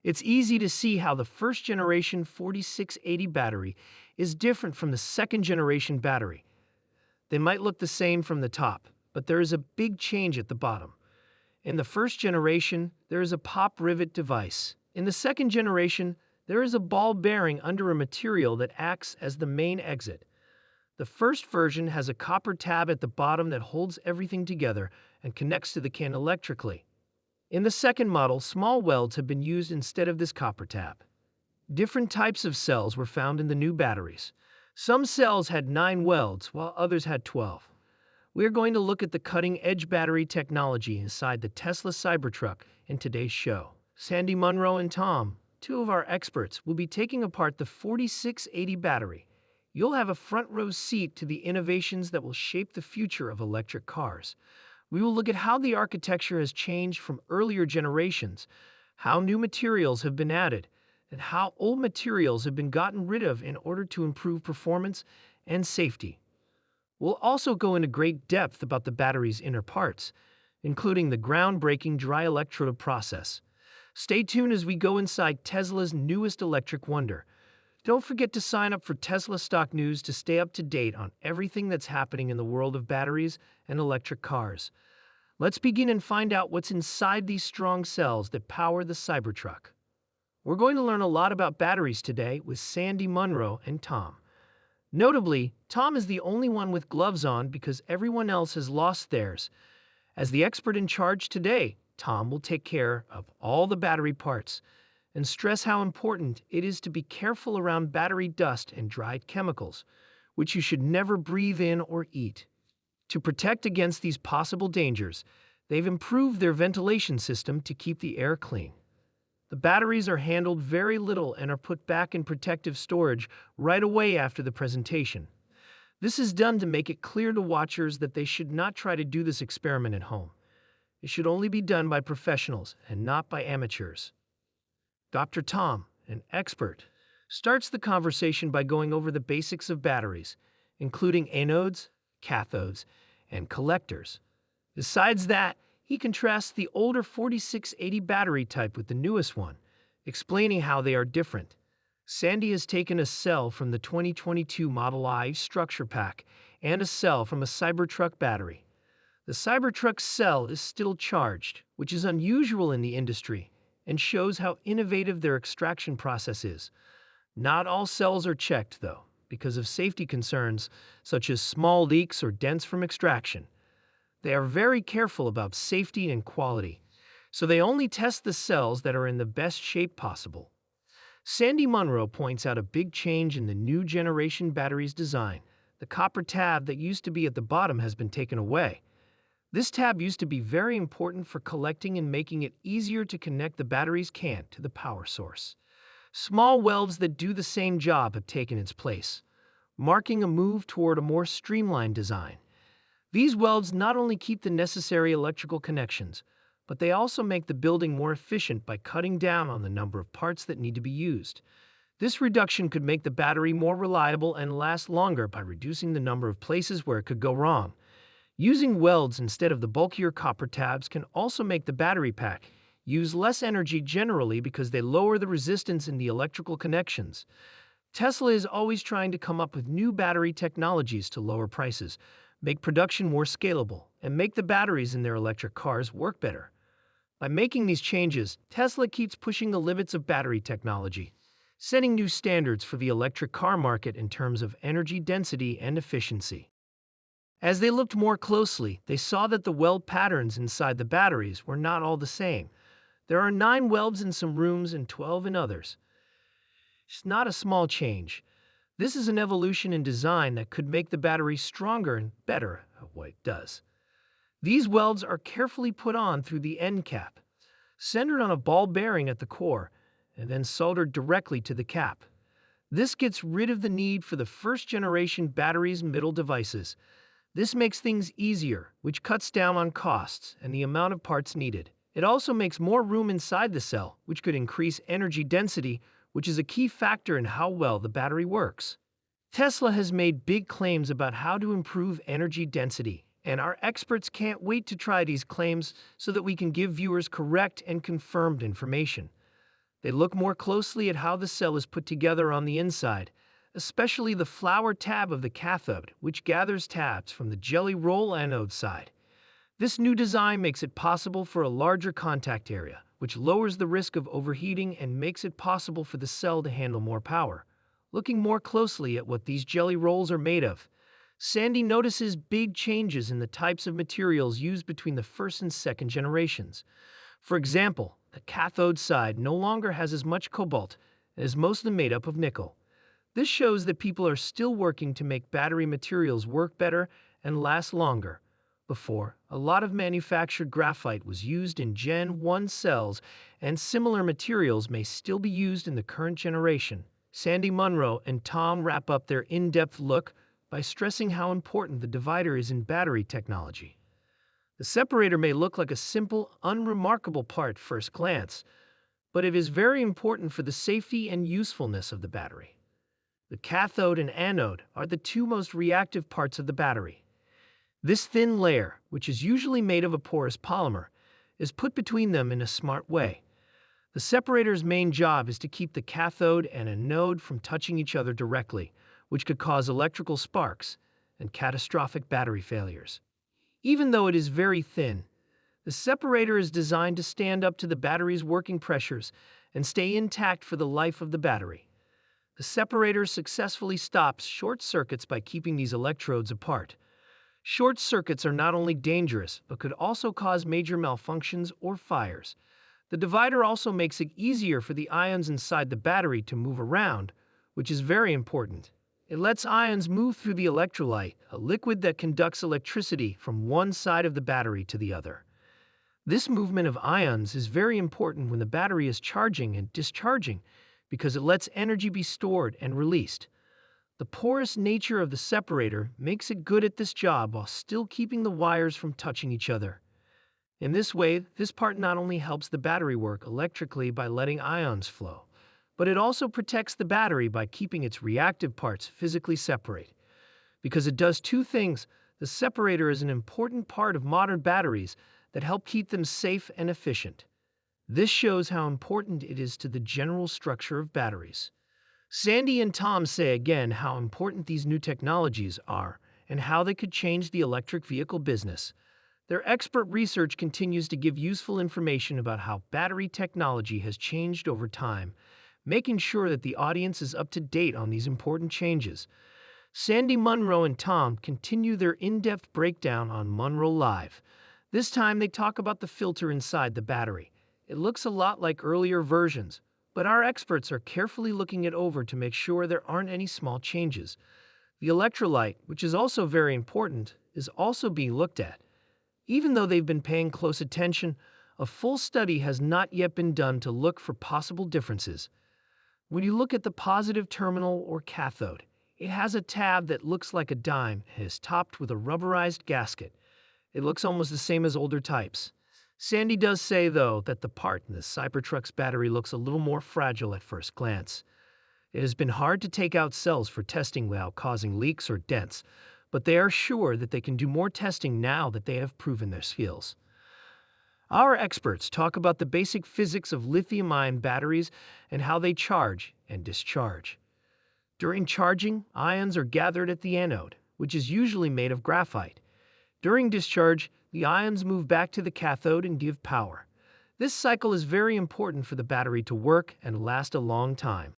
It's easy to see how the first generation 4680 battery is different from the second generation battery. They might look the same from the top, but there is a big change at the bottom. In the first generation, there is a pop rivet device. In the second generation, there is a ball bearing under a material that acts as the main exit. The first version has a copper tab at the bottom that holds everything together and connects to the can electrically. In the second model, small welds have been used instead of this copper tab. Different types of cells were found in the new batteries. Some cells had 9 welds, while others had 12. We are going to look at the cutting-edge battery technology inside the Tesla Cybertruck in today's show. Sandy, Munro, and Tom, two of our experts, will be taking apart the 4680 battery. You'll have a front-row seat to the innovations that will shape the future of electric cars. We will look at how the architecture has changed from earlier generations, how new materials have been added, and how old materials have been gotten rid of in order to improve performance and safety. We'll also go into great depth about the battery's inner parts, including the groundbreaking dry electrode process. Stay tuned as we go inside Tesla's newest electric wonder. Don't forget to sign up for Tesla Stock News to stay up to date on everything that's happening in the world of batteries and electric cars. Let's begin and find out what's inside these strong cells that power the Cybertruck. We're going to learn a lot about batteries today with Sandy, Munro, and Tom. Notably, Tom is the only one with gloves on because everyone else has lost theirs. As the expert in charge today, Tom will take care of all the battery parts and stress how important it is to be careful around battery dust and dried chemicals, which you should never breathe in or eat. To protect against these possible dangers, they've improved their ventilation system to keep the air clean. The batteries are handled very little and are put back in protective storage right away after the presentation. This is done to make it clear to watchers that they should not try to do this experiment at home. It should only be done by professionals and not by amateurs. Dr. Tom, an expert, starts the conversation by going over the basics of batteries, including anodes, cathodes, and collectors. Besides that, he contrasts the older 4680 battery type with the newest one, explaining how they are different. Sandy has taken a cell from the 2022 Model I structure pack and a cell from a Cybertruck battery. The Cybertruck cell is still charged, which is unusual in the industry, and shows how innovative their extraction process is. Not all cells are checked, though, because of safety concerns such as small leaks or dents from extraction. They are very careful about safety and quality, so they only test the cells that are in the best shape possible. Sandy Munro points out a big change in the new generation battery's design. The copper tab that used to be at the bottom has been taken away. This tab used to be very important for collecting and making it easier to connect the battery's can to the power source. Small welds that do the same job have taken its place, marking a move toward a more streamlined design. These welds not only keep the necessary electrical connections, but they also make the building more efficient by cutting down on the number of parts that need to be used. This reduction could make the battery more reliable and last longer by reducing the number of places where it could go wrong. Using welds instead of the bulkier copper tabs can also make the battery pack use less energy generally because they lower the resistance in the electrical connections. Tesla is always trying to come up with new battery technologies to lower prices, make production more scalable, and make the batteries in their electric cars work better. By making these changes, Tesla keeps pushing the limits of battery technology, setting new standards for the electric car market in terms of energy density and efficiency. As they looked more closely, they saw that the weld patterns inside the batteries were not all the same. There are 9 welds in some rooms and 12 in others. It's not a small change. This is an evolution in design that could make the battery stronger and better at what it does. These welds are carefully put on through the end cap, centered on a ball bearing at the core, and then soldered directly to the cap. This gets rid of the need for the first-generation battery's middle devices. This makes things easier, which cuts down on costs and the amount of parts needed. It also makes more room inside the cell, which could increase energy density, which is a key factor in how well the battery works. Tesla has made big claims about how to improve energy density, and our experts can't wait to try these claims so that we can give viewers correct and confirmed information. They look more closely at how the cell is put together on the inside, especially the flower tab of the cathode, which gathers tabs from the jelly roll anode side. This new design makes it possible for a larger contact area, which lowers the risk of overheating and makes it possible for the cell to handle more power. Looking more closely at what these jelly rolls are made of, Sandy notices big changes in the types of materials used between the first and second generations. For example, the cathode side no longer has as much cobalt and is mostly made up of nickel. This shows that people are still working to make battery materials work better and last longer. Before, a lot of manufactured graphite was used in Gen 1 cells, and similar materials may still be used in the current generation. Sandy, Munro, and Tom wrap up their in-depth look by stressing how important the divider is in battery technology. The separator may look like a simple, unremarkable part at first glance, but it is very important for the safety and usefulness of the battery. The cathode and anode are the two most reactive parts of the battery. This thin layer, which is usually made of a porous polymer, is put between them in a smart way. The separator's main job is to keep the cathode and anode from touching each other directly, which could cause electrical sparks and catastrophic battery failures. Even though it is very thin, the separator is designed to stand up to the battery's working pressures and stay intact for the life of the battery. The separator successfully stops short circuits by keeping these electrodes apart. Short circuits are not only dangerous, but could also cause major malfunctions or fires. The divider also makes it easier for the ions inside the battery to move around, which is very important. It lets ions move through the electrolyte, a liquid that conducts electricity from one side of the battery to the other. This movement of ions is very important when the battery is charging and discharging because it lets energy be stored and released. The porous nature of the separator makes it good at this job while still keeping the wires from touching each other. In this way, this part not only helps the battery work electrically by letting ions flow, but it also protects the battery by keeping its reactive parts physically separate. Because it does two things, the separator is an important part of modern batteries that help keep them safe and efficient. This shows how important it is to the general structure of batteries. Sandy and Tom say again how important these new technologies are and how they could change the electric vehicle business. Their expert research continues to give useful information about how battery technology has changed over time, making sure that the audience is up to date on these important changes. Sandy, Munro, and Tom continue their in-depth breakdown on Munro Live. This time they talk about the filter inside the battery. It looks a lot like earlier versions, but our experts are carefully looking it over to make sure there aren't any small changes. The electrolyte, which is also very important, is also being looked at. Even though they've been paying close attention, a full study has not yet been done to look for possible differences. When you look at the positive terminal or cathode, it has a tab that looks like a dime and is topped with a rubberized gasket. It looks almost the same as older types. Sandy does say, though, that the part in the Cybertruck's battery looks a little more fragile at first glance. It has been hard to take out cells for testing without causing leaks or dents, but they are sure that they can do more testing now that they have proven their skills. Our experts talk about the basic physics of lithium-ion batteries and how they charge and discharge. During charging, ions are gathered at the anode, which is usually made of graphite. During discharge, the ions move back to the cathode and give power. This cycle is very important for the battery to work and last a long time.